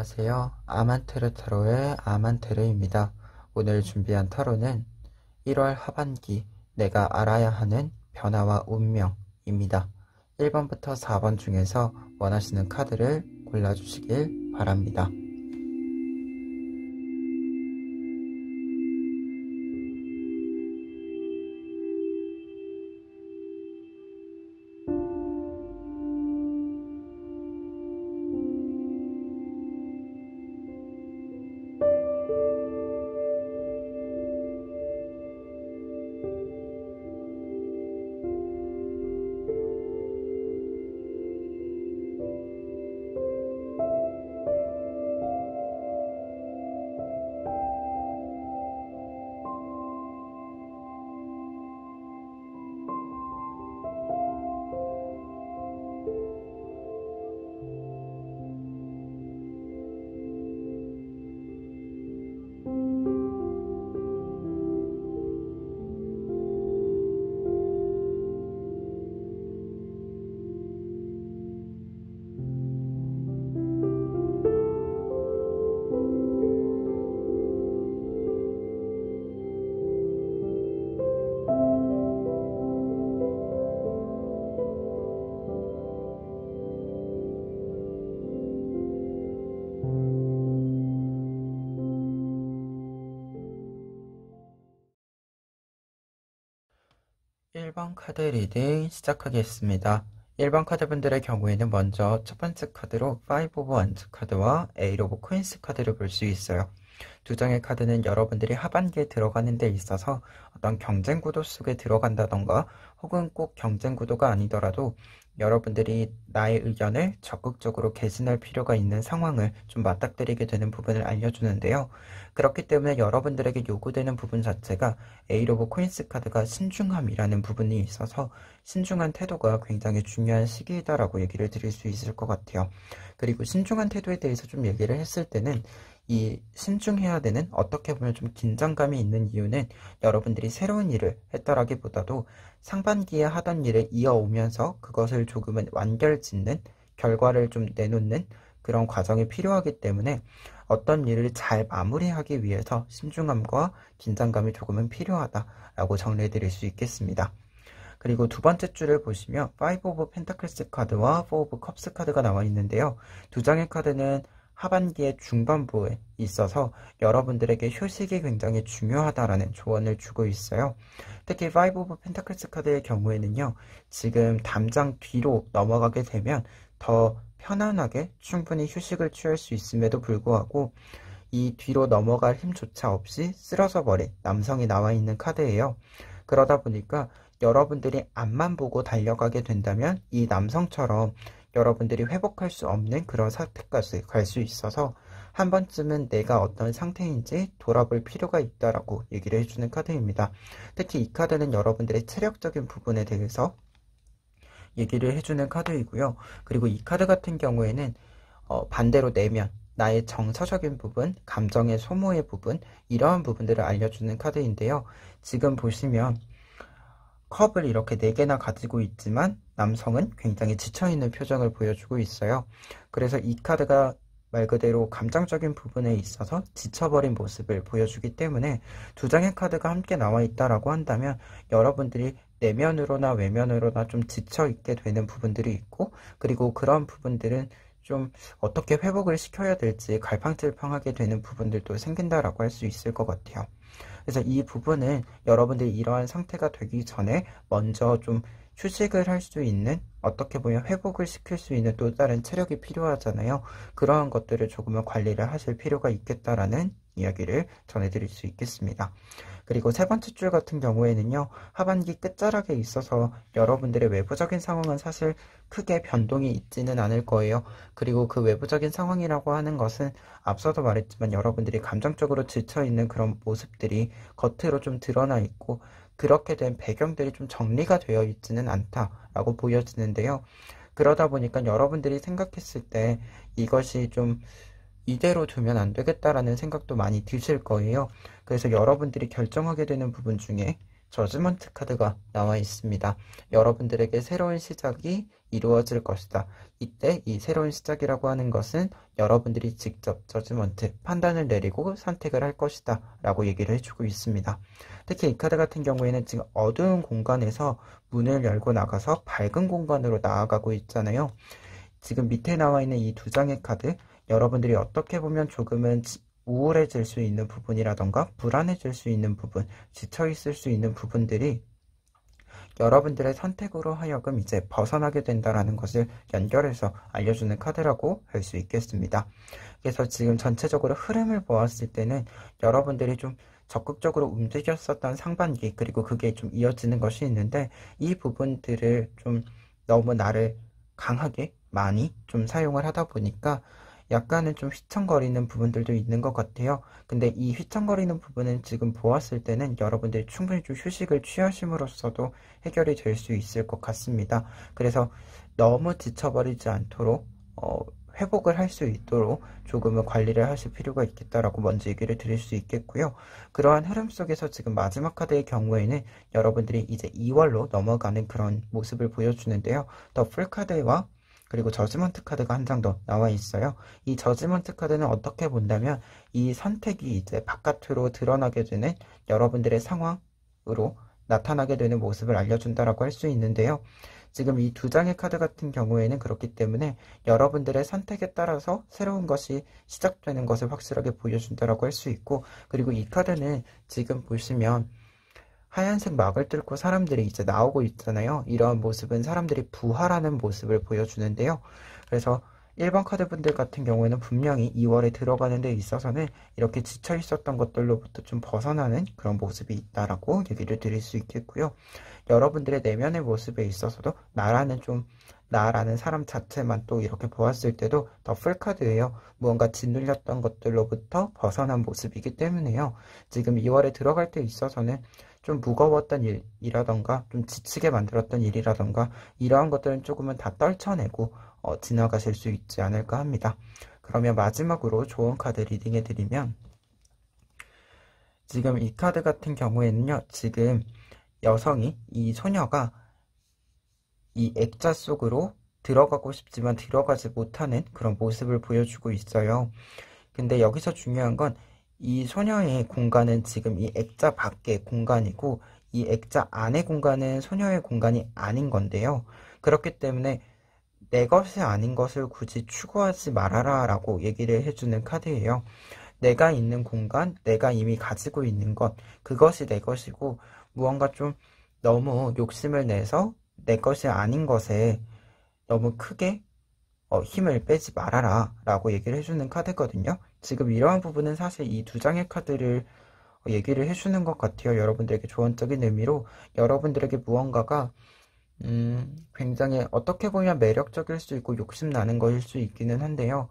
안녕하세요. 아만테르 타로의 아만테르입니다. 오늘 준비한 타로는 1월 하반기 내가 알아야 하는 변화와 운명입니다. 1번부터 4번 중에서 원하시는 카드를 골라주시길 바랍니다. 일 번 카드 리딩 시작하겠습니다. 1번 카드분들의 경우에는 먼저 첫 번째 카드로 5 오브 원즈 카드와 8 오브 코인스 카드를 볼 수 있어요. 두 장의 카드는 여러분들이 하반기에 들어가는 데 있어서 어떤 경쟁 구도 속에 들어간다던가 혹은 꼭 경쟁 구도가 아니더라도 여러분들이 나의 의견을 적극적으로 개진할 필요가 있는 상황을 좀 맞닥뜨리게 되는 부분을 알려주는데요. 그렇기 때문에 여러분들에게 요구되는 부분 자체가 8 오브 코인스 카드가 신중함이라는 부분이 있어서 신중한 태도가 굉장히 중요한 시기이다라고 얘기를 드릴 수 있을 것 같아요. 그리고 신중한 태도에 대해서 좀 얘기를 했을 때는 이 신중해야 되는, 어떻게 보면 좀 긴장감이 있는 이유는 여러분들이 새로운 일을 했다라기보다도 상반기에 하던 일을 이어오면서 그것을 조금은 완결짓는, 결과를 좀 내놓는 그런 과정이 필요하기 때문에 어떤 일을 잘 마무리하기 위해서 신중함과 긴장감이 조금은 필요하다라고 정리해 드릴 수 있겠습니다. 그리고 두 번째 줄을 보시면 5 오브 펜타클스 카드와 4 오브 컵스 카드가 나와 있는데요. 두 장의 카드는 하반기의 중반부에 있어서 여러분들에게 휴식이 굉장히 중요하다라는 조언을 주고 있어요. 특히 5 오브 펜타클스 카드의 경우에는요, 지금 당장 뒤로 넘어가게 되면 더 편안하게 충분히 휴식을 취할 수 있음에도 불구하고 이 뒤로 넘어갈 힘조차 없이 쓰러져 버린 남성이 나와 있는 카드예요. 그러다 보니까 여러분들이 앞만 보고 달려가게 된다면 이 남성처럼 여러분들이 회복할 수 없는 그런 상태까지 갈 수 있어서 한 번쯤은 내가 어떤 상태인지 돌아볼 필요가 있다라고 얘기를 해주는 카드입니다. 특히 이 카드는 여러분들의 체력적인 부분에 대해서 얘기를 해주는 카드이고요. 그리고 이 카드 같은 경우에는 반대로 내면, 나의 정서적인 부분, 감정의 소모의 부분, 이러한 부분들을 알려주는 카드인데요. 지금 보시면 컵을 이렇게 4개나 가지고 있지만 남성은 굉장히 지쳐있는 표정을 보여주고 있어요. 그래서 이 카드가 말 그대로 감정적인 부분에 있어서 지쳐버린 모습을 보여주기 때문에 두 장의 카드가 함께 나와 있다라고 한다면 여러분들이 내면으로나 외면으로나 좀 지쳐있게 되는 부분들이 있고, 그리고 그런 부분들은 좀 어떻게 회복을 시켜야 될지 갈팡질팡하게 되는 부분들도 생긴다라고 할 수 있을 것 같아요. 그래서 이 부분은 여러분들이 이러한 상태가 되기 전에 먼저 좀 휴식을 할 수 있는, 어떻게 보면 회복을 시킬 수 있는 또 다른 체력이 필요하잖아요. 그러한 것들을 조금은 관리를 하실 필요가 있겠다라는 이야기를 전해드릴 수 있겠습니다. 그리고 세 번째 줄 같은 경우에는요, 하반기 끝자락에 있어서 여러분들의 외부적인 상황은 사실 크게 변동이 있지는 않을 거예요. 그리고 그 외부적인 상황이라고 하는 것은 앞서도 말했지만 여러분들이 감정적으로 지쳐있는 그런 모습들이 겉으로 좀 드러나 있고, 그렇게 된 배경들이 좀 정리가 되어 있지는 않다라고 보여지는데요. 그러다 보니까 여러분들이 생각했을 때 이것이 좀 이대로 두면 안 되겠다라는 생각도 많이 드실 거예요. 그래서 여러분들이 결정하게 되는 부분 중에 저지먼트 카드가 나와 있습니다. 여러분들에게 새로운 시작이 이루어질 것이다. 이때 이 새로운 시작이라고 하는 것은 여러분들이 직접 저지먼트, 판단을 내리고 선택을 할 것이다 라고 얘기를 해주고 있습니다. 특히 이 카드 같은 경우에는 지금 어두운 공간에서 문을 열고 나가서 밝은 공간으로 나아가고 있잖아요. 지금 밑에 나와 있는 이 두 장의 카드, 여러분들이 어떻게 보면 조금은 우울해질 수 있는 부분이라던가 불안해질 수 있는 부분, 지쳐있을 수 있는 부분들이 여러분들의 선택으로 하여금 이제 벗어나게 된다라는 것을 연결해서 알려주는 카드라고 할 수 있겠습니다. 그래서 지금 전체적으로 흐름을 보았을 때는 여러분들이 좀 적극적으로 움직였었던 상반기, 그리고 그게 좀 이어지는 것이 있는데, 이 부분들을 좀 너무 나를 강하게 많이 좀 사용을 하다 보니까 약간은 좀 휘청거리는 부분들도 있는 것 같아요. 근데 이 휘청거리는 부분은 지금 보았을 때는 여러분들이 충분히 좀 휴식을 취하심으로써도 해결이 될 수 있을 것 같습니다. 그래서 너무 지쳐버리지 않도록 회복을 할 수 있도록 조금은 관리를 하실 필요가 있겠다라고 먼저 얘기를 드릴 수 있겠고요. 그러한 흐름 속에서 지금 마지막 카드의 경우에는 여러분들이 이제 2월로 넘어가는 그런 모습을 보여주는데요. 더 풀 카드와 그리고 저지먼트 카드가 한 장 더 나와 있어요. 이 저지먼트 카드는 어떻게 본다면 이 선택이 이제 바깥으로 드러나게 되는 여러분들의 상황으로 나타나게 되는 모습을 알려준다라고 할 수 있는데요. 지금 이 두 장의 카드 같은 경우에는 그렇기 때문에 여러분들의 선택에 따라서 새로운 것이 시작되는 것을 확실하게 보여준다라고 할 수 있고, 그리고 이 카드는 지금 보시면 하얀색 막을 뚫고 사람들이 이제 나오고 있잖아요. 이런 모습은 사람들이 부활하는 모습을 보여주는데요. 그래서 1번 카드분들 같은 경우에는 분명히 2월에 들어가는 데 있어서는 이렇게 지쳐 있었던 것들로부터 좀 벗어나는 그런 모습이 있다라고 얘기를 드릴 수 있겠고요. 여러분들의 내면의 모습에 있어서도 나라는 사람 자체만 또 이렇게 보았을 때도 더 풀카드예요. 무언가 짓눌렸던 것들로부터 벗어난 모습이기 때문에요. 지금 2월에 들어갈 때 있어서는 좀 무거웠던 일이라던가 좀 지치게 만들었던 일이라던가 이러한 것들은 조금은 다 떨쳐내고 지나가실 수 있지 않을까 합니다. 그러면 마지막으로 좋은 카드 리딩 해드리면, 지금 이 카드 같은 경우에는요, 지금 여성이, 이 소녀가 이 액자 속으로 들어가고 싶지만 들어가지 못하는 그런 모습을 보여주고 있어요. 근데 여기서 중요한 건 이 소녀의 공간은 지금 이 액자 밖의 공간이고, 이 액자 안의 공간은 소녀의 공간이 아닌 건데요. 그렇기 때문에 내 것이 아닌 것을 굳이 추구하지 말아라 라고 얘기를 해주는 카드예요. 내가 있는 공간, 내가 이미 가지고 있는 것, 그것이 내 것이고, 무언가 좀 너무 욕심을 내서 내 것이 아닌 것에 너무 크게 힘을 빼지 말아라 라고 얘기를 해주는 카드거든요. 지금 이러한 부분은 사실 이 두 장의 카드를 얘기를 해주는 것 같아요. 여러분들에게 조언적인 의미로 여러분들에게 무언가가 굉장히 어떻게 보면 매력적일 수 있고 욕심나는 것일 수 있기는 한데요.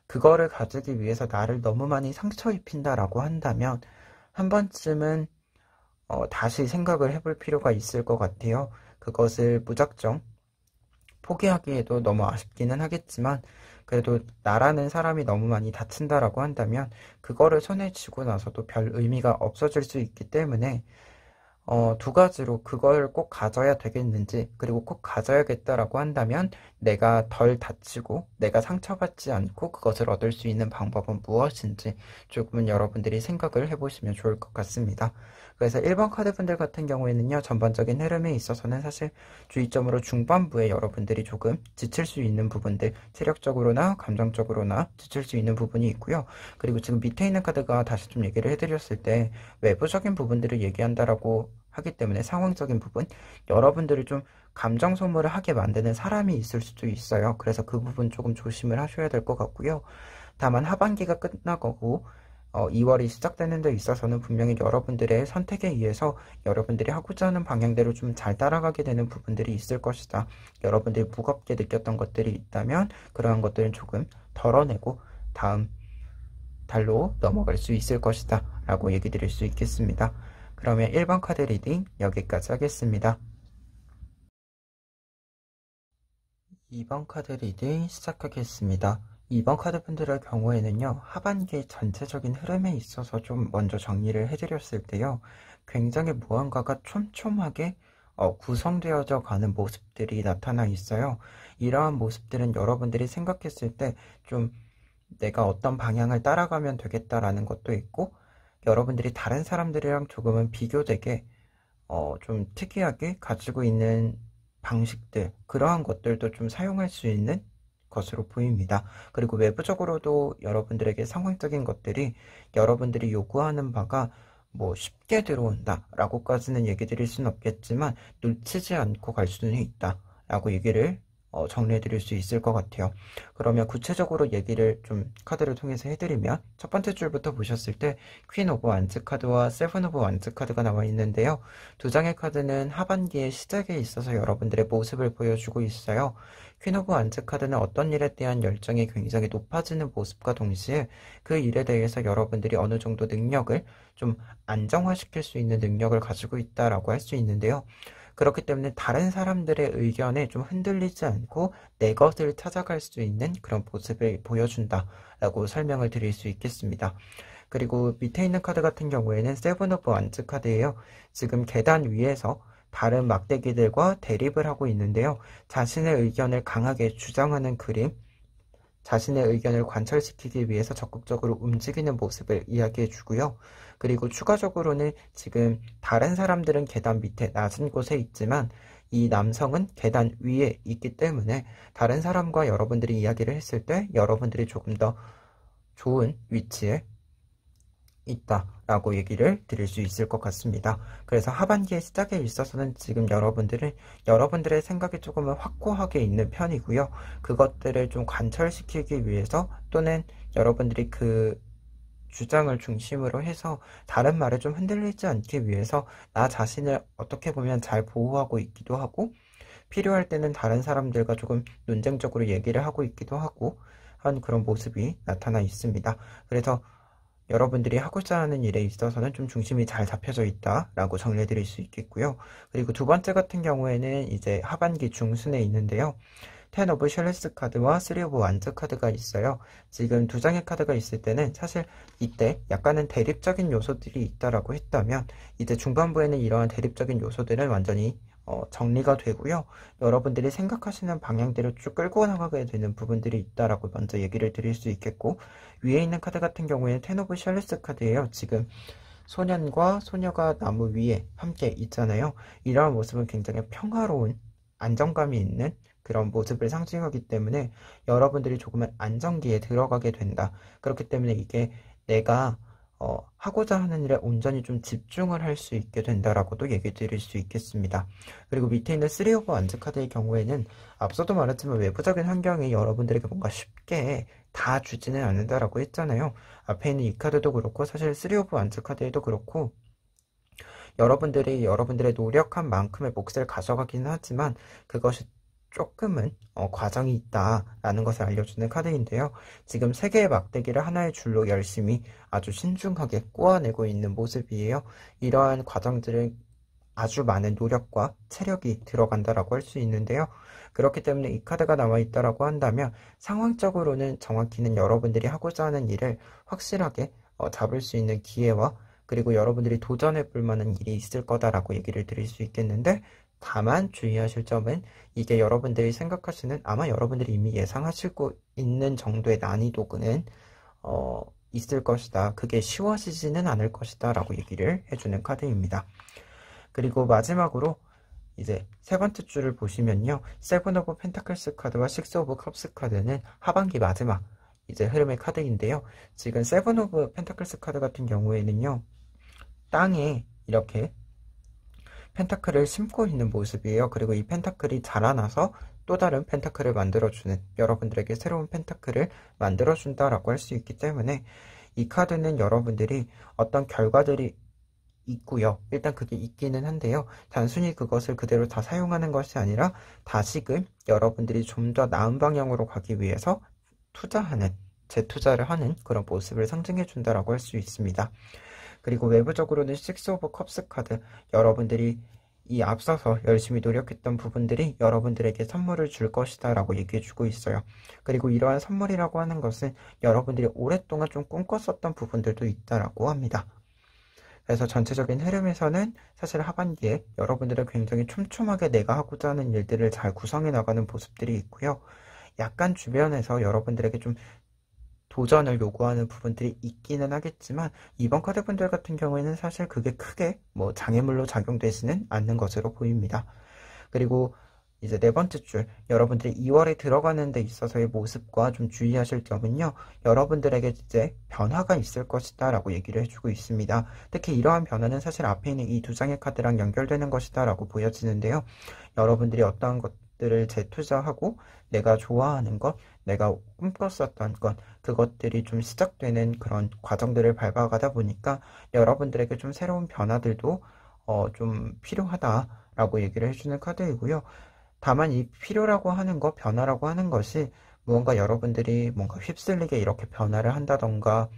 그거를 가지기 위해서 나를 너무 많이 상처 입힌다라고 한다면 한 번쯤은 다시 생각을 해볼 필요가 있을 것 같아요. 그것을 무작정 포기하기에도 너무 아쉽기는 하겠지만, 그래도 나라는 사람이 너무 많이 다친다라고 한다면 그거를 손에 쥐고 나서도 별 의미가 없어질 수 있기 때문에 두 가지로 그걸 꼭 가져야 되겠는지, 그리고 꼭 가져야겠다라고 한다면 내가 덜 다치고 내가 상처받지 않고 그것을 얻을 수 있는 방법은 무엇인지 조금은 여러분들이 생각을 해보시면 좋을 것 같습니다. 그래서 1번 카드분들 같은 경우에는요, 전반적인 흐름에 있어서는 사실 주의점으로 중반부에 여러분들이 조금 지칠 수 있는 부분들, 체력적으로나 감정적으로나 지칠 수 있는 부분이 있고요. 그리고 지금 밑에 있는 카드가 다시 좀 얘기를 해드렸을 때 외부적인 부분들을 얘기한다라고 하기 때문에 상황적인 부분, 여러분들을 좀 감정 소모를 하게 만드는 사람이 있을 수도 있어요. 그래서 그 부분 조금 조심을 하셔야 될 것 같고요. 다만 하반기가 끝나고 2월이 시작되는 데 있어서는 분명히 여러분들의 선택에 의해서 여러분들이 하고자 하는 방향대로 좀 잘 따라가게 되는 부분들이 있을 것이다. 여러분들이 무겁게 느꼈던 것들이 있다면 그러한 것들은 조금 덜어내고 다음 달로 넘어갈 수 있을 것이다 라고 얘기 드릴 수 있겠습니다. 그러면 1번 카드 리딩 여기까지 하겠습니다. 2번 카드 리딩 시작하겠습니다. 이번 카드분들의 경우에는요, 하반기 전체적인 흐름에 있어서 좀 먼저 정리를 해드렸을 때요, 굉장히 무언가가 촘촘하게 구성되어져 가는 모습들이 나타나 있어요. 이러한 모습들은 여러분들이 생각했을 때 좀 내가 어떤 방향을 따라가면 되겠다라는 것도 있고, 여러분들이 다른 사람들이랑 조금은 비교되게 좀 특이하게 가지고 있는 방식들, 그러한 것들도 좀 사용할 수 있는 것으로 보입니다. 그리고 외부적으로도 여러분들에게 상황적인 것들이 여러분들이 요구하는 바가 뭐 쉽게 들어온다 라고까지는 얘기 드릴 수는 없겠지만 놓치지 않고 갈 수는 있다 라고 얘기를 정리해 드릴 수 있을 것 같아요. 그러면 구체적으로 얘기를 좀 카드를 통해서 해드리면 첫 번째 줄부터 보셨을 때 퀸 오브 완즈 카드와 세븐 오브 완즈 카드가 나와 있는데요. 두 장의 카드는 하반기의 시작에 있어서 여러분들의 모습을 보여주고 있어요. 퀸 오브 완즈 카드는 어떤 일에 대한 열정이 굉장히 높아지는 모습과 동시에 그 일에 대해서 여러분들이 어느 정도 능력을 좀 안정화시킬 수 있는 능력을 가지고 있다라고 할 수 있는데요. 그렇기 때문에 다른 사람들의 의견에 좀 흔들리지 않고 내 것을 찾아갈 수 있는 그런 모습을 보여준다라고 설명을 드릴 수 있겠습니다. 그리고 밑에 있는 카드 같은 경우에는 세븐 오브 완즈 카드예요. 지금 계단 위에서 다른 막대기들과 대립을 하고 있는데요. 자신의 의견을 강하게 주장하는 그림, 자신의 의견을 관철시키기 위해서 적극적으로 움직이는 모습을 이야기해 주고요. 그리고 추가적으로는 지금 다른 사람들은 계단 밑에 낮은 곳에 있지만 이 남성은 계단 위에 있기 때문에 다른 사람과 여러분들이 이야기를 했을 때 여러분들이 조금 더 좋은 위치에 있다라고 얘기를 드릴 수 있을 것 같습니다. 그래서 하반기의 시작에 있어서는 지금 여러분들의 생각이 조금은 확고하게 있는 편이고요. 그것들을 좀 관철시키기 위해서 또는 여러분들이 그 주장을 중심으로 해서 다른 말에 좀 흔들리지 않기 위해서 나 자신을 어떻게 보면 잘 보호하고 있기도 하고 필요할 때는 다른 사람들과 조금 논쟁적으로 얘기를 하고 있기도 하고 한 그런 모습이 나타나 있습니다. 그래서 여러분들이 하고자 하는 일에 있어서는 좀 중심이 잘 잡혀져 있다라고 정리해 드릴 수 있겠고요. 그리고 두 번째 같은 경우에는 이제 하반기 중순에 있는데요. 텐 오브 샬리스 카드와 3 오브 완즈 카드가 있어요. 지금 두 장의 카드가 있을 때는 사실 이때 약간은 대립적인 요소들이 있다라고 했다면 이제 중반부에는 이러한 대립적인 요소들은 완전히 정리가 되고요. 여러분들이 생각하시는 방향대로 쭉 끌고 나가게 되는 부분들이 있다라고 먼저 얘기를 드릴 수 있겠고, 위에 있는 카드 같은 경우에는 텐 오브 샬리스 카드예요. 지금 소년과 소녀가 나무 위에 함께 있잖아요. 이러한 모습은 굉장히 평화로운 안정감이 있는 그런 모습을 상징하기 때문에 여러분들이 조금은 안정기에 들어가게 된다. 그렇기 때문에 이게 내가 하고자 하는 일에 온전히 좀 집중을 할 수 있게 된다라고도 얘기 드릴 수 있겠습니다. 그리고 밑에 있는 3 오브 완즈 카드의 경우에는 앞서도 말했지만 외부적인 환경이 여러분들에게 뭔가 쉽게 다 주지는 않는다라고 했잖아요. 앞에 있는 이 카드도 그렇고 사실 3 오브 완즈 카드에도 그렇고 여러분들이 여러분들의 노력한 만큼의 몫을 가져가기는 하지만 그것이 조금은 과정이 있다라는 것을 알려주는 카드인데요. 지금 세 개의 막대기를 하나의 줄로 열심히 아주 신중하게 꼬아내고 있는 모습이에요. 이러한 과정들은 아주 많은 노력과 체력이 들어간다라고 할 수 있는데요. 그렇기 때문에 이 카드가 나와 있다라고 한다면 상황적으로는 정확히는 여러분들이 하고자 하는 일을 확실하게 잡을 수 있는 기회와 그리고 여러분들이 도전해 볼 만한 일이 있을 거다라고 얘기를 드릴 수 있겠는데, 다만 주의하실 점은 이게 여러분들이 생각하시는 아마 여러분들이 이미 예상하시고 있는 정도의 난이도는 있을 것이다. 그게 쉬워지지는 않을 것이다 라고 얘기를 해주는 카드입니다. 그리고 마지막으로 이제 세 번째 줄을 보시면요. 세븐 오브 펜타클스 카드와 식스 오브 컵스 카드는 하반기 마지막 이제 흐름의 카드인데요. 지금 세븐 오브 펜타클스 카드 같은 경우에는요. 땅에 이렇게 펜타클을 심고 있는 모습이에요. 그리고 이 펜타클이 자라나서 또 다른 펜타클을 만들어주는, 여러분들에게 새로운 펜타클을 만들어준다라고 할 수 있기 때문에 이 카드는 여러분들이 어떤 결과들이 있고요. 일단 그게 있기는 한데요. 단순히 그것을 그대로 다 사용하는 것이 아니라 다시금 여러분들이 좀 더 나은 방향으로 가기 위해서 투자하는, 재투자를 하는 그런 모습을 상징해 준다라고 할 수 있습니다. 그리고 외부적으로는 식스 오브 컵스 카드, 여러분들이 이 앞서서 열심히 노력했던 부분들이 여러분들에게 선물을 줄 것이다 라고 얘기해주고 있어요. 그리고 이러한 선물이라고 하는 것은 여러분들이 오랫동안 좀 꿈꿨었던 부분들도 있다라고 합니다. 그래서 전체적인 흐름에서는 사실 하반기에 여러분들은 굉장히 촘촘하게 내가 하고자 하는 일들을 잘 구성해 나가는 모습들이 있고요. 약간 주변에서 여러분들에게 좀 도전을 요구하는 부분들이 있기는 하겠지만 이번 카드분들 같은 경우에는 사실 그게 크게 뭐 장애물로 작용되지는 않는 것으로 보입니다. 그리고 이제 네 번째 줄, 여러분들이 2월에 들어가는 데 있어서의 모습과 좀 주의하실 점은요, 여러분들에게 이제 변화가 있을 것이다 라고 얘기를 해주고 있습니다. 특히 이러한 변화는 사실 앞에 있는 이 두 장의 카드랑 연결되는 것이다 라고 보여지는데요. 여러분들이 어떠한 것들을 재투자하고 내가 좋아하는 것, 내가 꿈꿨었던 것, 그것들이 좀 시작되는 그런 과정들을 밟아가다 보니까 여러분들에게 좀 새로운 변화들도 좀 필요하다라고 얘기를 해주는 카드이고요. 다만 이 필요라고 하는 것, 변화라고 하는 것이 무언가 여러분들이 뭔가 휩쓸리게 이렇게 변화를 한다던가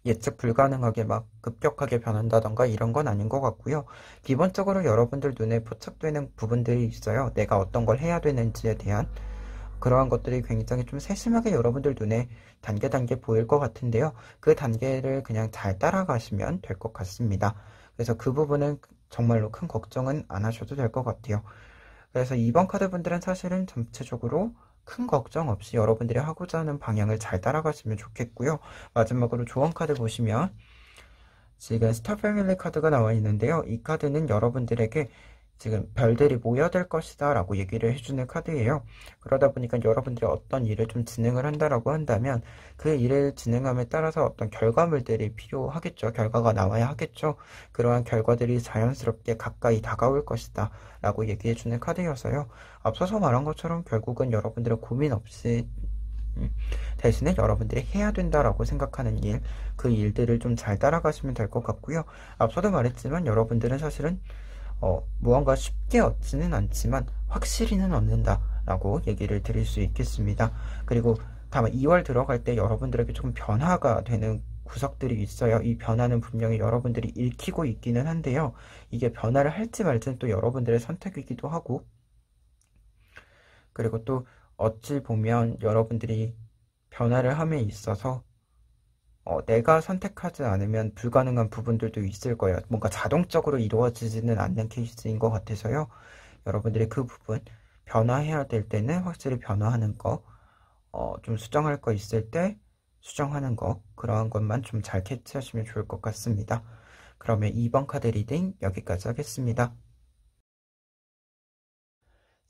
예측 불가능하게 막 급격하게 변한다던가 이런 건 아닌 것 같고요. 기본적으로 여러분들 눈에 포착되는 부분들이 있어요. 내가 어떤 걸 해야 되는지에 대한 그러한 것들이 굉장히 좀 세심하게 여러분들 눈에 단계 보일 것 같은데요. 그 단계를 그냥 잘 따라가시면 될 것 같습니다. 그래서 그 부분은 정말로 큰 걱정은 안 하셔도 될 것 같아요. 그래서 이번 카드분들은 사실은 전체적으로 큰 걱정 없이 여러분들이 하고자 하는 방향을 잘 따라가시면 좋겠고요. 마지막으로 조언 카드 보시면 지금 스타 패밀리 카드가 나와 있는데요. 이 카드는 여러분들에게 지금 별들이 모여들 것이다 라고 얘기를 해주는 카드예요. 그러다 보니까 여러분들이 어떤 일을 좀 진행을 한다라고 한다면 그 일을 진행함에 따라서 어떤 결과물들이 필요하겠죠. 결과가 나와야 하겠죠. 그러한 결과들이 자연스럽게 가까이 다가올 것이다 라고 얘기해주는 카드여서요. 앞서서 말한 것처럼 결국은 여러분들의 고민 없이 대신에 여러분들이 해야 된다라고 생각하는 일, 그 일들을 좀 잘 따라가시면 될 것 같고요. 앞서도 말했지만 여러분들은 사실은 무언가 쉽게 얻지는 않지만 확실히는 얻는다라고 얘기를 드릴 수 있겠습니다. 그리고 다만 2월 들어갈 때 여러분들에게 조금 변화가 되는 구석들이 있어요. 이 변화는 분명히 여러분들이 읽히고 있기는 한데요. 이게 변화를 할지 말지는 또 여러분들의 선택이기도 하고, 그리고 또 어찌 보면 여러분들이 변화를 함에 있어서 내가 선택하지 않으면 불가능한 부분들도 있을 거예요. 뭔가 자동적으로 이루어지지는 않는 케이스인 것 같아서요. 여러분들이 그 부분, 변화해야 될 때는 확실히 변화하는 거, 좀 수정할 거 있을 때 수정하는 거, 그러한 것만 좀 잘 캐치하시면 좋을 것 같습니다. 그러면 2번 카드 리딩 여기까지 하겠습니다.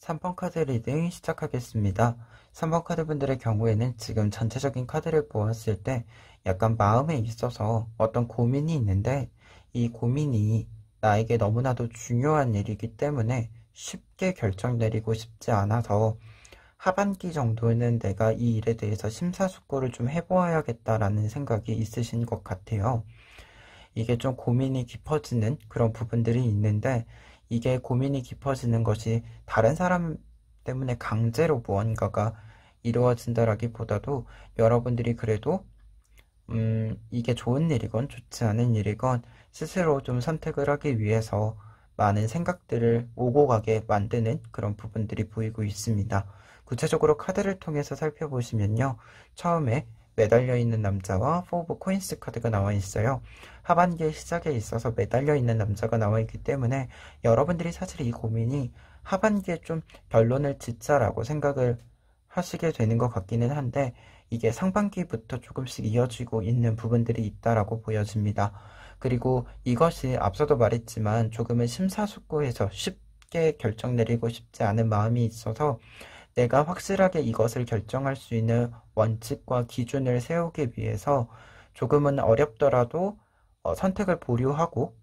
3번 카드 리딩 시작하겠습니다. 3번 카드 분들의 경우에는 지금 전체적인 카드를 보았을 때 약간 마음에 있어서 어떤 고민이 있는데 이 고민이 나에게 너무나도 중요한 일이기 때문에 쉽게 결정 내리고 싶지 않아서 하반기 정도는 내가 이 일에 대해서 심사숙고를 좀 해보아야겠다라는 생각이 있으신 것 같아요. 이게 좀 고민이 깊어지는 그런 부분들이 있는데 이게 고민이 깊어지는 것이 다른 사람 때문에 강제로 무언가가 이루어진다라기보다도 여러분들이 그래도 이게 좋은 일이건 좋지 않은 일이건 스스로 좀 선택을 하기 위해서 많은 생각들을 오고 가게 만드는 그런 부분들이 보이고 있습니다. 구체적으로 카드를 통해서 살펴보시면요. 처음에 매달려 있는 남자와 4 오브 코인스 카드가 나와 있어요. 하반기의 시작에 있어서 매달려 있는 남자가 나와 있기 때문에 여러분들이 사실 이 고민이 하반기에 좀 결론을 짓자라고 생각을 하시게 되는 것 같기는 한데 이게 상반기부터 조금씩 이어지고 있는 부분들이 있다라고 보여집니다. 그리고 이것이 앞서도 말했지만 조금은 심사숙고해서 쉽게 결정 내리고 싶지 않은 마음이 있어서 내가 확실하게 이것을 결정할 수 있는 원칙과 기준을 세우기 위해서 조금은 어렵더라도 선택을 보류하고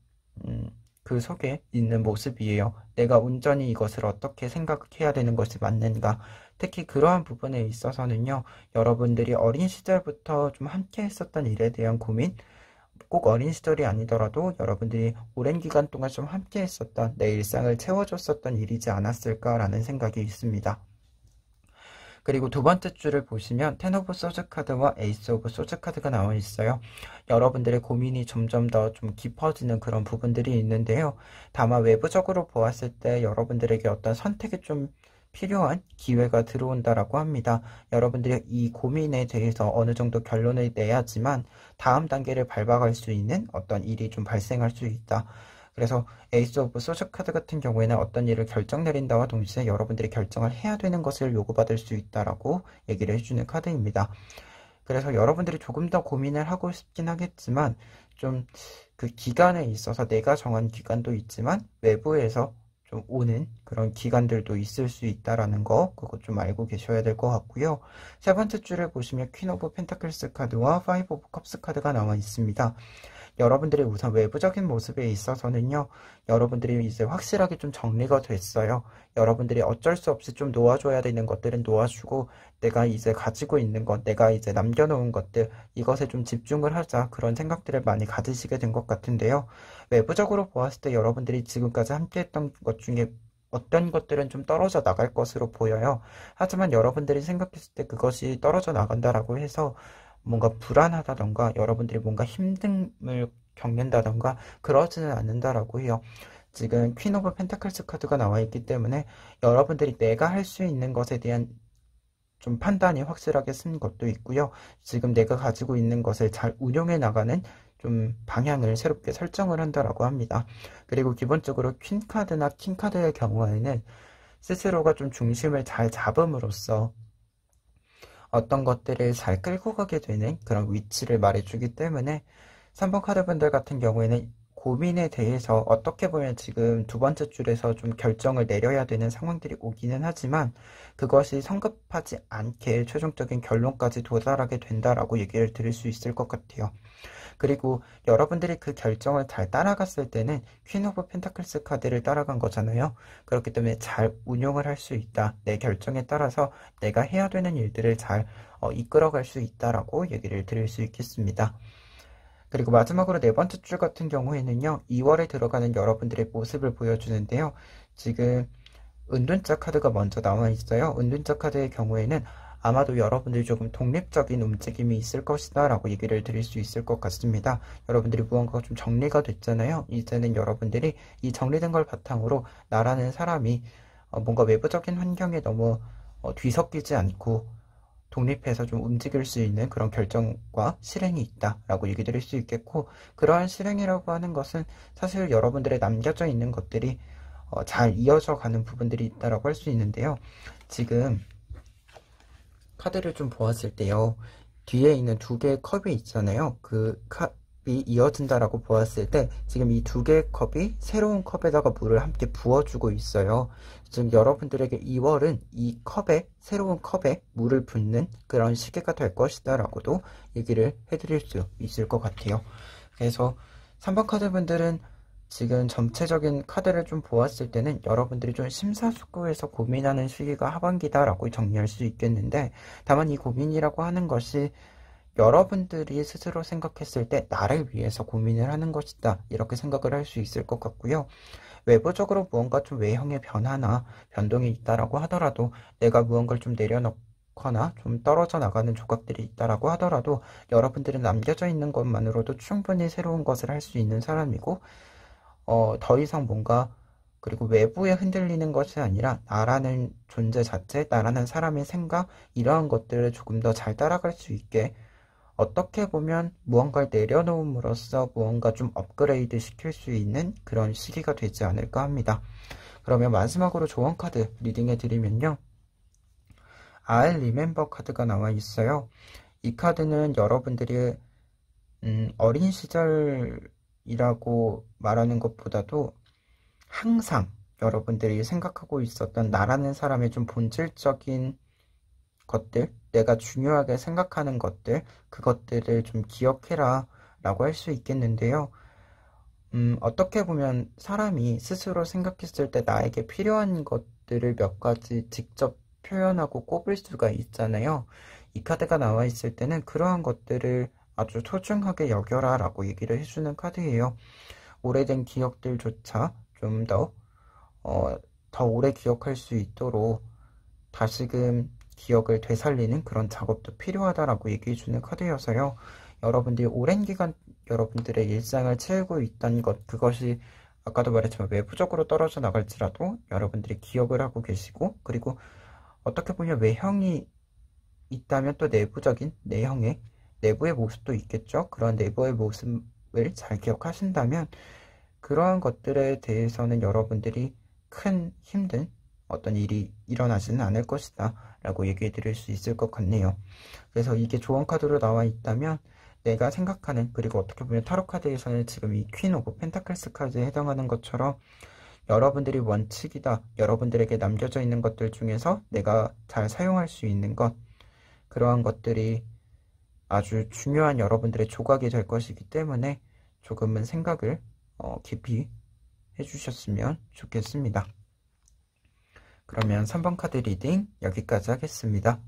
그 속에 있는 모습이에요. 내가 온전히 이것을 어떻게 생각해야 되는 것이 맞는가. 특히 그러한 부분에 있어서는요. 여러분들이 어린 시절부터 좀 함께 했었던 일에 대한 고민, 꼭 어린 시절이 아니더라도 여러분들이 오랜 기간 동안 좀 함께 했었던 내 일상을 채워줬었던 일이지 않았을까라는 생각이 있습니다. 그리고 두 번째 줄을 보시면 텐 오브 소즈 카드와 에이스 오브 소즈 카드가 나와 있어요. 여러분들의 고민이 점점 더 좀 깊어지는 그런 부분들이 있는데요. 다만 외부적으로 보았을 때 여러분들에게 어떤 선택이 좀 필요한 기회가 들어온다라고 합니다. 여러분들이 이 고민에 대해서 어느 정도 결론을 내야지만 다음 단계를 밟아갈 수 있는 어떤 일이 좀 발생할 수 있다. 그래서 에이스 오브 소드 카드 같은 경우에는 어떤 일을 결정 내린다와 동시에 여러분들이 결정을 해야 되는 것을 요구받을 수 있다라고 얘기를 해주는 카드입니다. 그래서 여러분들이 조금 더 고민을 하고 싶긴 하겠지만 좀 그 기간에 있어서 내가 정한 기간도 있지만 외부에서 좀 오는 그런 기간들도 있을 수 있다라는 거, 그거 좀 알고 계셔야 될 것 같고요. 세 번째 줄을 보시면 퀸 오브 펜타클스 카드와 파이브 오브 컵스 카드가 나와 있습니다. 여러분들의 우선 외부적인 모습에 있어서는요, 여러분들이 이제 확실하게 좀 정리가 됐어요. 여러분들이 어쩔 수 없이 좀 놓아줘야 되는 것들은 놓아주고, 내가 이제 가지고 있는 것, 내가 이제 남겨놓은 것들, 이것에 좀 집중을 하자, 그런 생각들을 많이 가지시게 된 것 같은데요. 외부적으로 보았을 때 여러분들이 지금까지 함께했던 것 중에 어떤 것들은 좀 떨어져 나갈 것으로 보여요. 하지만 여러분들이 생각했을 때 그것이 떨어져 나간다라고 해서 뭔가 불안하다던가 여러분들이 뭔가 힘듦을 겪는다던가 그러지는 않는다라고 해요. 지금 퀸 오브 펜타클스 카드가 나와 있기 때문에 여러분들이 내가 할 수 있는 것에 대한 좀 판단이 확실하게 쓴 것도 있고요. 지금 내가 가지고 있는 것을 잘 운용해 나가는 좀 방향을 새롭게 설정을 한다라고 합니다. 그리고 기본적으로 퀸 카드나 킹 카드의 경우에는 스스로가 좀 중심을 잘 잡음으로써 어떤 것들을 잘 끌고 가게 되는 그런 위치를 말해주기 때문에 3번 카드분들 같은 경우에는 고민에 대해서 어떻게 보면 지금 두 번째 줄에서 좀 결정을 내려야 되는 상황들이 오기는 하지만 그것이 성급하지 않게 최종적인 결론까지 도달하게 된다라고 얘기를 드릴 수 있을 것 같아요. 그리고 여러분들이 그 결정을 잘 따라갔을 때는 퀸 오브 펜타클스 카드를 따라간 거잖아요. 그렇기 때문에 잘 운용을 할 수 있다. 내 결정에 따라서 내가 해야 되는 일들을 잘 이끌어갈 수 있다라고 얘기를 드릴 수 있겠습니다. 그리고 마지막으로 네 번째 줄 같은 경우에는요. 2월에 들어가는 여러분들의 모습을 보여주는데요. 지금 은둔자 카드가 먼저 나와 있어요. 은둔자 카드의 경우에는 아마도 여러분들이 조금 독립적인 움직임이 있을 것이다 라고 얘기를 드릴 수 있을 것 같습니다. 여러분들이 무언가가 좀 정리가 됐잖아요. 이제는 여러분들이 이 정리된 걸 바탕으로 나라는 사람이 뭔가 외부적인 환경에 너무 뒤섞이지 않고 독립해서 좀 움직일 수 있는 그런 결정과 실행이 있다라고 얘기 드릴 수 있겠고, 그러한 실행이라고 하는 것은 사실 여러분들의 남겨져 있는 것들이 잘 이어져 가는 부분들이 있다라고 할 수 있는데요. 지금 카드를 좀 보았을 때요. 뒤에 있는 두 개의 컵이 있잖아요. 그 컵이 이어진다라고 보았을 때 지금 이 두 개의 컵이 새로운 컵에다가 물을 함께 부어주고 있어요. 지금 여러분들에게 2월은 이 컵에 새로운 컵에 물을 붓는 그런 시기가 될 것이다 라고도 얘기를 해드릴 수 있을 것 같아요. 그래서 3번 카드분들은 지금 전체적인 카드를 좀 보았을 때는 여러분들이 좀 심사숙고해서 고민하는 시기가 하반기다라고 정리할 수 있겠는데, 다만 이 고민이라고 하는 것이 여러분들이 스스로 생각했을 때 나를 위해서 고민을 하는 것이다 이렇게 생각을 할 수 있을 것 같고요. 외부적으로 무언가 좀 외형의 변화나 변동이 있다라고 하더라도, 내가 무언가를 좀 내려놓거나 좀 떨어져 나가는 조각들이 있다라고 하더라도 여러분들은 남겨져 있는 것만으로도 충분히 새로운 것을 할 수 있는 사람이고, 더 이상 뭔가, 그리고 외부에 흔들리는 것이 아니라 나라는 존재 자체, 나라는 사람의 생각, 이러한 것들을 조금 더 잘 따라갈 수 있게 어떻게 보면 무언가를 내려놓음으로써 무언가 좀 업그레이드 시킬 수 있는 그런 시기가 되지 않을까 합니다. 그러면 마지막으로 조언 카드 리딩해 드리면요. I'll remember 카드가 나와 있어요. 이 카드는 여러분들이 어린 시절이라고 말하는 것보다도 항상 여러분들이 생각하고 있었던 나라는 사람의 좀 본질적인 것들, 내가 중요하게 생각하는 것들, 그것들을 좀 기억해라 라고 할 수 있겠는데요. 어떻게 보면 사람이 스스로 생각했을 때 나에게 필요한 것들을 몇 가지 직접 표현하고 꼽을 수가 있잖아요. 이 카드가 나와 있을 때는 그러한 것들을 아주 소중하게 여겨라 라고 얘기를 해주는 카드예요. 오래된 기억들조차 좀 더 오래 기억할 수 있도록 다시금 기억을 되살리는 그런 작업도 필요하다라고 얘기해주는 카드여서요. 여러분들이 오랜 기간 여러분들의 일상을 채우고 있던 것, 그것이 아까도 말했지만 외부적으로 떨어져 나갈지라도 여러분들이 기억을 하고 계시고, 그리고 어떻게 보면 외형이 있다면 또 내부적인 내부의 모습도 있겠죠. 그런 내부의 모습을 잘 기억하신다면 그러한 것들에 대해서는 여러분들이 큰 힘든 어떤 일이 일어나지는 않을 것이다 라고 얘기해 드릴 수 있을 것 같네요. 그래서 이게 조언 카드로 나와 있다면 내가 생각하는, 그리고 어떻게 보면 타로 카드에서는 지금 이 퀸 오브 펜타클스 카드에 해당하는 것처럼 여러분들이 원칙이다, 여러분들에게 남겨져 있는 것들 중에서 내가 잘 사용할 수 있는 것, 그러한 것들이 아주 중요한 여러분들의 조각이 될 것이기 때문에 조금은 생각을 깊이 해주셨으면 좋겠습니다. 그러면 3번 카드 리딩 여기까지 하겠습니다.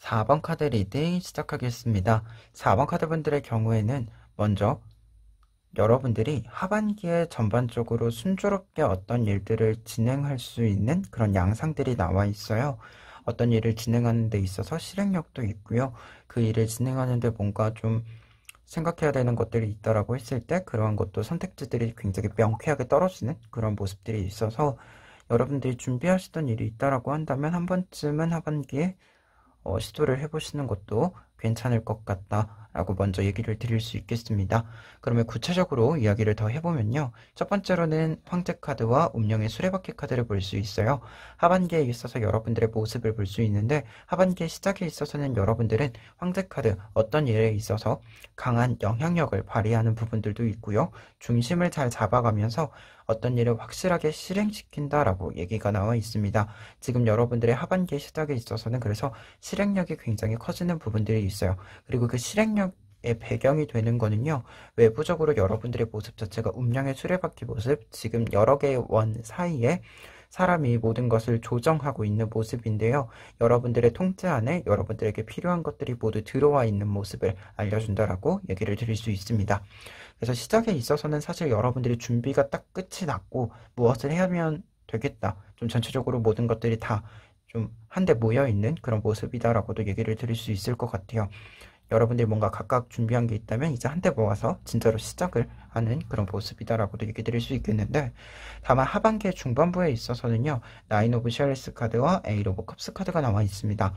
4번 카드 리딩 시작하겠습니다. 4번 카드 분들의 경우에는 먼저 여러분들이 하반기에 전반적으로 순조롭게 어떤 일들을 진행할 수 있는 그런 양상들이 나와 있어요. 어떤 일을 진행하는 데 있어서 실행력도 있고요. 그 일을 진행하는 데 뭔가 좀 생각해야 되는 것들이 있다라고 했을 때 그러한 것도 선택지들이 굉장히 명쾌하게 떨어지는 그런 모습들이 있어서 여러분들이 준비하시던 일이 있다라고 한다면 한 번쯤은 하반기에 시도를 해보시는 것도 괜찮을 것 같다라고 먼저 얘기를 드릴 수 있겠습니다. 그러면 구체적으로 이야기를 더 해보면요. 첫 번째로는 황제 카드와 운명의 수레바퀴 카드를 볼 수 있어요. 하반기에 있어서 여러분들의 모습을 볼 수 있는데 하반기의 시작에 있어서는 여러분들은 황제 카드 어떤 일에 있어서 강한 영향력을 발휘하는 부분들도 있고요. 중심을 잘 잡아가면서 어떤 일을 확실하게 실행시킨다라고 얘기가 나와 있습니다. 지금 여러분들의 하반기 시작에 있어서는 그래서 실행력이 굉장히 커지는 부분들이 있어요. 그리고 그 실행력의 배경이 되는 거는요. 외부적으로 여러분들의 모습 자체가 운명의 수레바퀴 모습, 지금 여러 개의 원 사이에 사람이 모든 것을 조정하고 있는 모습인데요. 여러분들의 통제 안에 여러분들에게 필요한 것들이 모두 들어와 있는 모습을 알려준다라고 얘기를 드릴 수 있습니다. 그래서 시작에 있어서는 사실 여러분들이 준비가 딱 끝이 났고 무엇을 해야면 되겠다. 좀 전체적으로 모든 것들이 다 좀 한데 모여있는 그런 모습이다라고도 얘기를 드릴 수 있을 것 같아요. 여러분들이 뭔가 각각 준비한 게 있다면 이제 한데 모아서 진짜로 시작을 하는 그런 모습이다라고도 얘기 드릴 수 있겠는데, 다만 하반기의 중반부에 있어서는요, 나인 오브 샬리스 카드와 에잇 오브 컵스 카드가 나와 있습니다.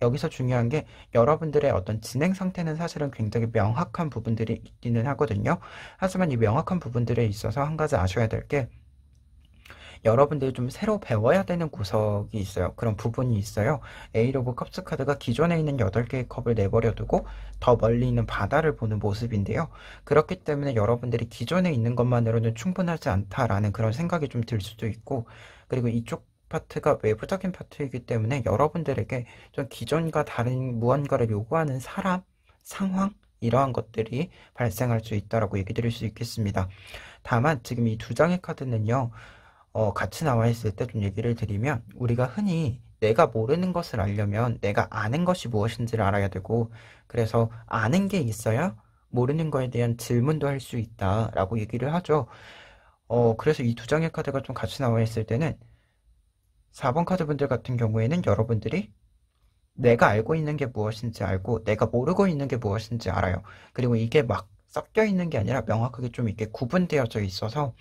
여기서 중요한 게 여러분들의 어떤 진행 상태는 사실은 굉장히 명확한 부분들이 있기는 하거든요. 하지만 이 명확한 부분들에 있어서 한 가지 아셔야 될 게, 여러분들이 좀 새로 배워야 되는 구석이 있어요. 그런 부분이 있어요. 에잇 오브 컵스 카드가 기존에 있는 8개의 컵을 내버려 두고 더 멀리 있는 바다를 보는 모습인데요. 그렇기 때문에 여러분들이 기존에 있는 것만으로는 충분하지 않다라는 그런 생각이 좀 들 수도 있고, 그리고 이쪽 파트가 외부적인 파트이기 때문에 여러분들에게 좀 기존과 다른 무언가를 요구하는 사람, 상황, 이러한 것들이 발생할 수 있다라고 얘기 드릴 수 있겠습니다. 다만 지금 이 두 장의 카드는요, 같이 나와 있을 때 좀 얘기를 드리면, 우리가 흔히 내가 모르는 것을 알려면 내가 아는 것이 무엇인지를 알아야 되고, 그래서 아는 게 있어야 모르는 거에 대한 질문도 할 수 있다라고 얘기를 하죠. 그래서 이 두 장의 카드가 좀 같이 나와 있을 때는 4번 카드 분들 같은 경우에는 여러분들이 내가 알고 있는 게 무엇인지 알고 내가 모르고 있는 게 무엇인지 알아요. 그리고 이게 막 섞여 있는 게 아니라 명확하게 좀 이렇게 구분되어져 있어서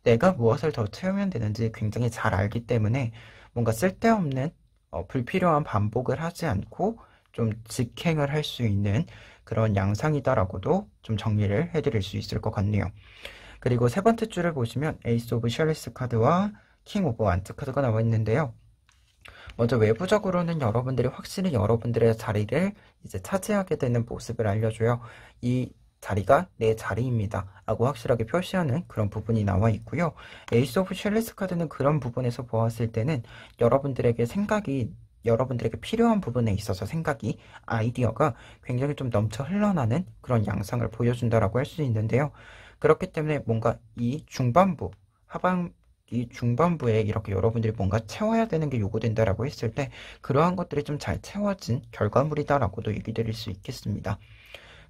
내가 무엇을 더 채우면 되는지 굉장히 잘 알기 때문에 뭔가 쓸데없는 불필요한 반복을 하지 않고 좀 직행을 할 수 있는 그런 양상이다라고도 좀 정리를 해드릴 수 있을 것 같네요. 그리고 세 번째 줄을 보시면 에이스 오브 샬리스 카드와 킹 오브 완트 카드가 나와 있는데요. 먼저 외부적으로는 여러분들이 확실히 여러분들의 자리를 이제 차지하게 되는 모습을 알려줘요. 이 자리가 내 자리입니다 라고 확실하게 표시하는 그런 부분이 나와 있고요. 에이스 오브 샬리스 카드는 그런 부분에서 보았을 때는 여러분들에게 여러분들에게 필요한 부분에 있어서 생각이, 아이디어가 굉장히 좀 넘쳐 흘러나는 그런 양상을 보여준다라고 할 수 있는데요. 그렇기 때문에 뭔가 이 중반부에 이렇게 여러분들이 뭔가 채워야 되는 게 요구된다라고 했을 때 그러한 것들이 좀 잘 채워진 결과물이다라고도 얘기 드릴 수 있겠습니다.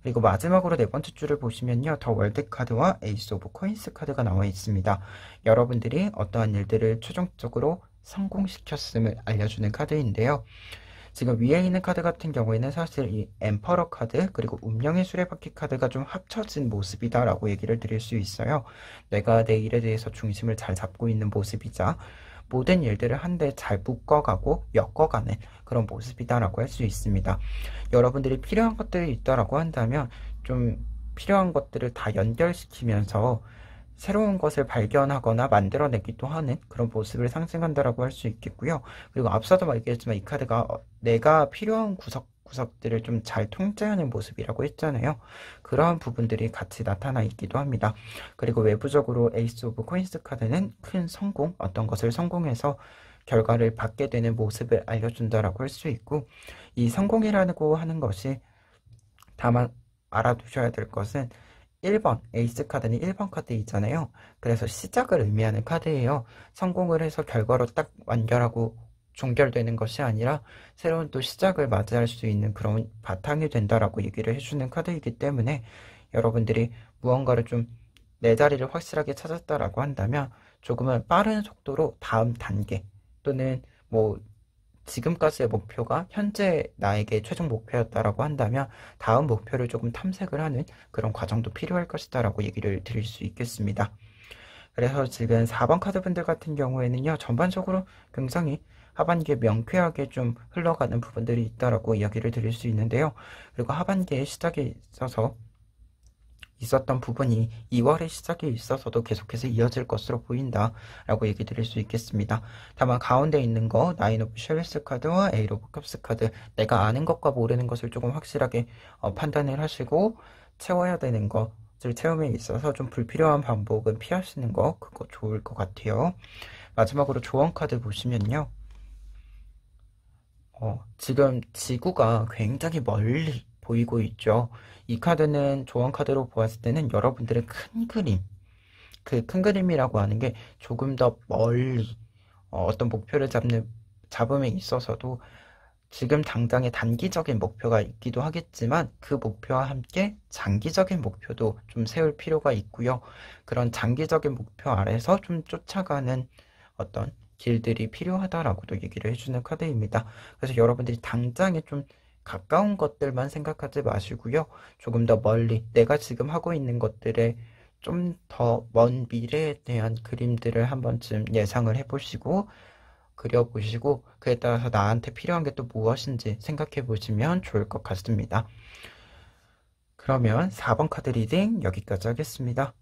그리고 마지막으로 네 번째 줄을 보시면요, 더 월드 카드와 에이스 오브 코인스 카드가 나와 있습니다. 여러분들이 어떠한 일들을 최종적으로 성공시켰음을 알려주는 카드인데요. 지금 위에 있는 카드 같은 경우에는 사실 이 엠퍼러 카드 그리고 운명의 수레바퀴 카드가 좀 합쳐진 모습이다 라고 얘기를 드릴 수 있어요. 내가 내 일에 대해서 중심을 잘 잡고 있는 모습이자 모든 일들을 한데 잘 묶어가고 엮어가는 그런 모습이다 라고 할 수 있습니다. 여러분들이 필요한 것들이 있다라고 한다면 좀 필요한 것들을 다 연결시키면서 새로운 것을 발견하거나 만들어내기도 하는 그런 모습을 상징한다라고 할 수 있겠고요. 그리고 앞서도 말했지만 이 카드가 내가 필요한 구석들을 좀 잘 통제하는 모습이라고 했잖아요. 그러한 부분들이 같이 나타나 있기도 합니다. 그리고 외부적으로 에이스 오브 코인스 카드는 큰 성공, 어떤 것을 성공해서 결과를 받게 되는 모습을 알려준다라고 할 수 있고, 이 성공이라고 하는 것이 다만 알아두셔야 될 것은 1번, 에이스 카드는 1번 카드 있잖아요. 그래서 시작을 의미하는 카드예요. 성공을 해서 결과로 딱 완결하고 종결되는 것이 아니라 새로운 또 시작을 맞이할 수 있는 그런 바탕이 된다라고 얘기를 해주는 카드이기 때문에 여러분들이 무언가를 좀 내 자리를 확실하게 찾았다라고 한다면 조금은 빠른 속도로 다음 단계 또는 뭐 지금까지의 목표가 현재 나에게 최종 목표였다라고 한다면 다음 목표를 조금 탐색을 하는 그런 과정도 필요할 것이다라고 얘기를 드릴 수 있겠습니다. 그래서 지금 4번 카드분들 같은 경우에는요, 전반적으로 굉장히 하반기에 명쾌하게 좀 흘러가는 부분들이 있다라고 이야기를 드릴 수 있는데요. 그리고 하반기에 시작에 있어서 있었던 부분이 2월의 시작에 있어서도 계속해서 이어질 것으로 보인다 라고 얘기 드릴 수 있겠습니다. 다만 가운데 있는 거 나인 오브 쉐리스 카드와 에잇 오브 컵스 카드, 내가 아는 것과 모르는 것을 조금 확실하게 판단을 하시고 채워야 되는 것을 채움에 있어서 좀 불필요한 반복은 피하시는 거, 그거 좋을 것 같아요. 마지막으로 조언 카드 보시면요, 지금 지구가 굉장히 멀리 보이고 있죠. 이 카드는 조언 카드로 보았을 때는 여러분들의 큰 그림, 그 큰 그림이라고 하는 게 조금 더 멀리 어떤 목표를 잡음에 있어서도 지금 당장의 단기적인 목표가 있기도 하겠지만 그 목표와 함께 장기적인 목표도 좀 세울 필요가 있고요. 그런 장기적인 목표 아래서 좀 쫓아가는 어떤 길들이 필요하다라고도 얘기를 해주는 카드입니다. 그래서 여러분들이 당장에 좀 가까운 것들만 생각하지 마시고요. 조금 더 멀리 내가 지금 하고 있는 것들에 좀 더 먼 미래에 대한 그림들을 한 번쯤 예상을 해보시고 그려보시고 그에 따라서 나한테 필요한 게 또 무엇인지 생각해 보시면 좋을 것 같습니다. 그러면 4번 카드 리딩 여기까지 하겠습니다.